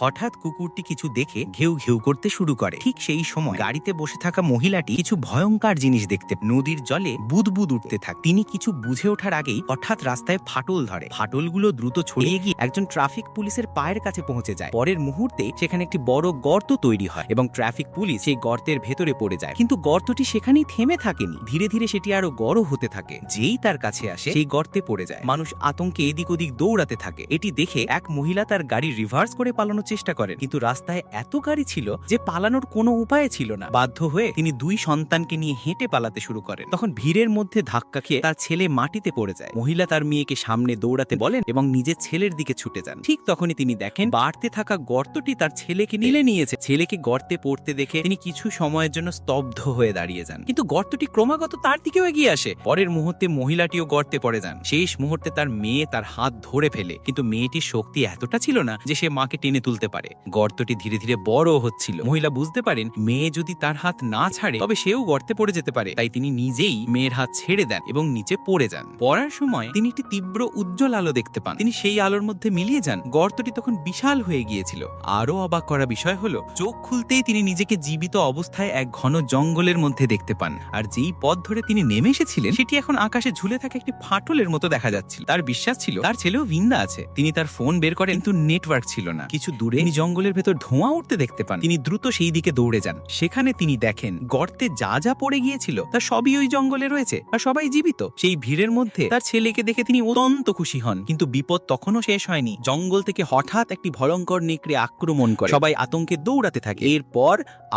হঠাৎ কুকুরটি কিছু দেখে ঘেউ ঘেউ করতে শুরু করে। ঠিক সেই সময় গাড়িতে বসে থাকা মহিলাটি কিছু ভয়ঙ্কর জিনিস দেখতে নদীর জলে বুদবুদ উঠতে থাকে। তিনি কিছু বুঝে ওঠার আগেই হঠাৎ রাস্তায় ফাটল ধরে। ফাটলগুলো দ্রুত ছড়িয়ে গিয়ে একজন ট্রাফিক পুলিশের পায়ের কাছে পৌঁছে যায়। পরের মুহূর্তে সেখানে একটি বড় গর্ত তৈরি হয় এবং ট্রাফিক পুলিশ সেই গর্তের ভেতরে পড়ে যায়। কিন্তু গর্তটি সেখানেই থেমে থাকেনি, ধীরে ধীরে সেটি আরো বড় হতে থাকে। যেই তার কাছে আসে সেই গর্তে পড়ে যায়। মানুষ আতঙ্কে এদিক ওদিক দৌড়াতে থাকে। এটি দেখে এক মহিলা তার গাড়ি রিভার্স করে পালানোর চেষ্টা করেন, কিন্তু রাস্তায় এত গাড়ি ছিল যে পালানোর কোনো উপায় ছিল না। বাধ্য হয়ে তিনি দুই সন্তানকে নিয়ে হেঁটে পালাতে শুরু করেন। তখন ভিড়ের মধ্যে ধাক্কা খেয়ে তার ছেলে মাটিতে পড়ে যায়। মহিলা তার মেয়েকে সামনে দৌড়াতে বলেন এবং নিজের ছেলের দিকে ছুটে যান। ঠিক তখনই তিনি দেখেন বাড়তে থাকা গর্তটি তার ছেলেকে নিলে নিয়েছে। ছেলেকে গর্তে পড়তে দেখে তিনি কিছু সময়ের জন্য স্তব্ধ হয়ে দাঁড়িয়ে যান, কিন্তু গর্তটি ক্রমাগত তার দিকেও এগিয়ে আসে। পরের মুহূর্তে মহিলাটিও গর্তে পড়ে যান। শেষ মুহূর্তে তার মেয়ে তার হাত ধরে ফেলে, কিন্তু মেয়েটির শক্তি এতটা ছিল না যে সে মাকে টেনে তুলতে পারে। গর্তটি ধীরে ধীরে বড় হচ্ছিল। মহিলা বুঝতে পারেন মেয়ে যদি তার হাত না ছাড়ে তবে সেও গর্তে পড়ে যেতে পারে। তাই তিনি নিজেই মেয়ের হাত ছেড়ে দেন এবং নিচে পড়ে যান। পড়ার সময় তিনি একটি তীব্র উজ্জ্বল আলো দেখতে পান। তিনি সেই আলোর মধ্যে মিলিয়ে যান। গর্তটি তখন বিশাল হয়ে গিয়েছিল। আরো অবাক করা বিষয় হলো, চোখ খুলতেই তিনি নিজেকে জীবিত অবস্থায় এক ঘন জঙ্গলের মধ্যে দেখতে পান। আর যেই পথ ধরে তিনি নেমে এসেছিলেন সেটি এখন আকাশে ঝুলে থাকা একটি ফাটলের মতো দেখা যাচ্ছিল। তার বিশ্বাস ছিল তার ছেলেও ভিন্দা আছে। তিনি তার ফোন বের করেন, কিন্তু নেটওয়ার্ক ছিল না। কিছু দূরে তিনি জঙ্গলের ভেতর ধোঁয়া উঠতে দেখতে পান। তিনি দ্রুত সেই দিকে দৌড়ে যান। সেখানে তিনি দেখেন গর্তে যা যা পড়ে গিয়েছিল তার সবই ওই জঙ্গলে রয়েছে আর সবাই জীবিত। সেই ভিড়ের মধ্যে তার ছেলেকে দেখে তিনি অত্যন্ত খুশি হন। কিন্তু বিপদ তখনও শেষ হয়নি। জঙ্গল থেকে হঠাৎ একটি ভয়ঙ্কর নেকড়ে আক্রমণ করে। সবাই আতঙ্কে দৌড়াতে থাকে। এরপর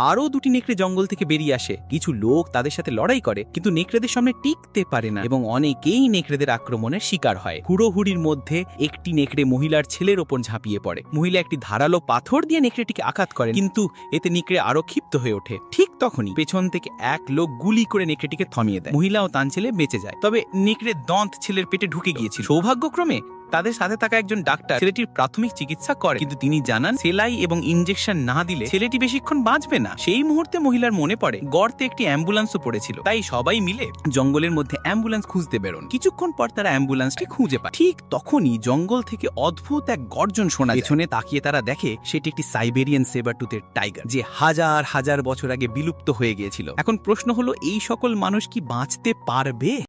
আরো দুটি নেকড়ে জঙ্গল থেকে বেরিয়ে আসে। কিছু লোক তাদের সাথে লড়াই করে, কিন্তু নেকড়েদের সামনে টিকতে পারে না এবং অনেকেই নেকড়েদের আক্রমণের শিকার হয়। হুড়োহুড়ির মধ্যে একটি নেকড়ে মহিলার ছেলের ওপর ঝাঁপিয়ে পড়ে। মহিলা একটি ধারালো পাথর দিয়ে নেকড়েটিকে আঘাত করেন, কিন্তু এতে নেকড়ে আরো ক্ষিপ্ত হয়ে ওঠে। ঠিক তখনই পেছন থেকে এক লোক গুলি করে নেকড়েটিকে থামিয়ে দেয়। মহিলা ও তার ছেলে বেঁচে যায়, তবে নেকড়ের দন্ত ছেলের পেটে ঢুকে গিয়েছিল। সৌভাগ্যক্রমে তাদের সাথে থাকা একজন ডাক্তার ছেলেটির প্রাথমিক চিকিৎসা করে, কিন্তু তিনি জানান সেলাই এবং ইনজেকশন না দিলে ছেলেটি বেশিক্ষণ বাঁচবে না। সেই মুহূর্তে মহিলার মনে পড়ে গর্তে একটি অ্যাম্বুলেন্সও পড়েছিল। তাই সবাই মিলে জঙ্গলের মধ্যে অ্যাম্বুলেন্স খুঁজতে বেরোন। কিছুক্ষণ পর তারা অ্যাম্বুলেন্সটি খুঁজে পায়। ঠিক তখনই জঙ্গল থেকে অদ্ভুত এক গর্জন শোনা যায়। পেছনে তাকিয়ে তারা দেখে সেটি একটি সাইবেরিয়ান সেবারটুথের টাইগার, যে হাজার হাজার বছর আগে বিলুপ্ত হয়ে গিয়েছিল। এখন প্রশ্ন হলো, এই সকল মানুষ কি বাঁচতে পারবে?